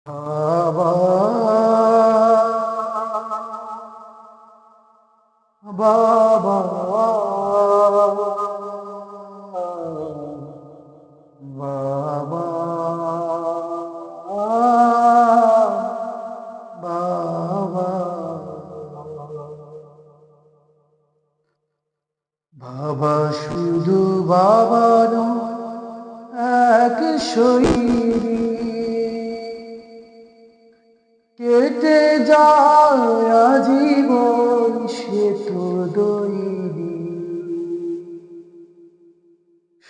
বাবা বাবা বাবা বাবা বাবা শুধু বাবা নয়, এক শরীরে কেটে যায় আজীবন সে তো দৈনি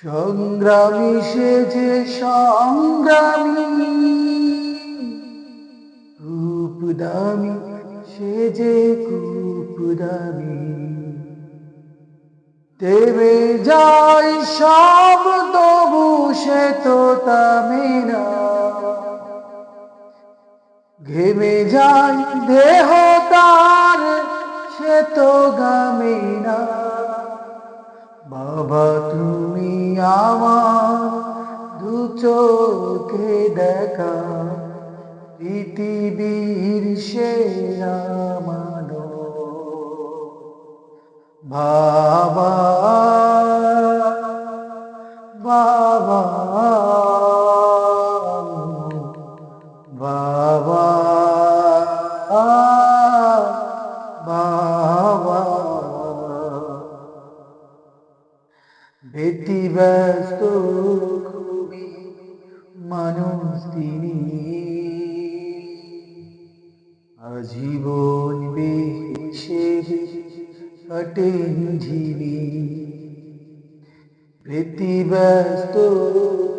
সংগ্রামী সে যে সংগ্রামী রূপদামি সে যে রূপদামি দেবে যায় সব তবু সে তো থামে না ঘেমে যায় দেহ তার সে তো গামে না বাবা তুমি আমার দু চোখে দেখা পৃথিবীর সেরা মানব বাবা বাবা বাবা বাবা ব্যতিব্যস্ত খুবই মানুষ তিনি আজীবন বেহিসেবে কাটেন ঝিলি ব্যতিব্যস্ত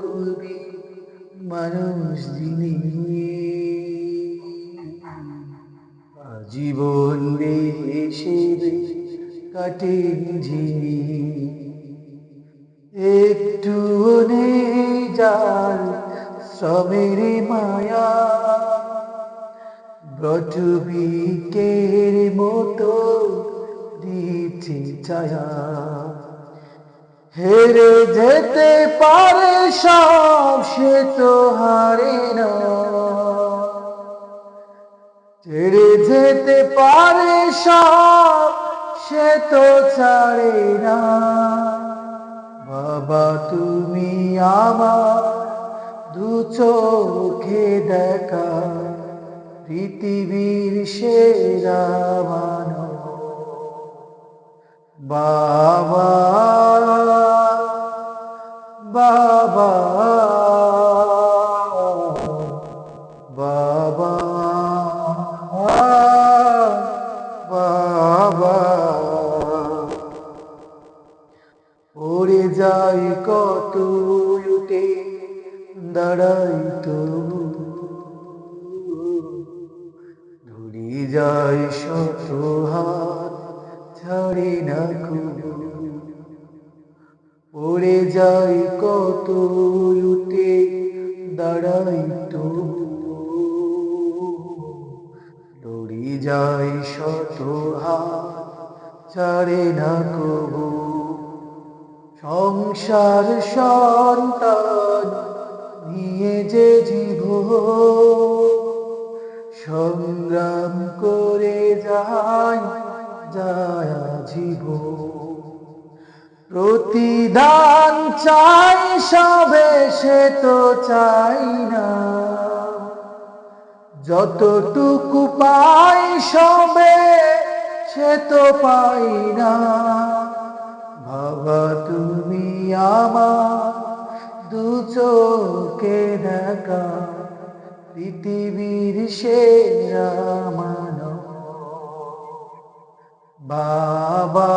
খুবই মানুষ যিনি আজীবন বেহিসেবে কাটেন ঝিলি একটু নেই যার শ্রমের মায়া বটবৃক্ষের মতো দিচ্ছে ছায়া হেরে যেতে পারে সব সে তো হারে না ছেড়ে যেতে পারে সব সে তো ছাড়ে না বাবা তুমি আমার দু চোখে দেখা পৃথিবীর সেরা মানব বাবা বাবা বাবা বাবা পড়ে যাই কত উঠে দাঁড়াই তবু ধরে যায় শত হাত ছাড়ে না কবু পড়ে যাই কত উঠে দাঁড়াই তবু ধরে যায় শত হাত ছাড়ে না কবু সংসার সন্তান নিয়ে যে জীবন সংগ্রাম করে যায় জীবন প্রতিদান চাই সবে সে তো চাই না যতটুকু পাই সবে সে তো পাই না বাবা তুমি আমার দু চোখে দেখা পৃথিবীর সেরা মানব বাবা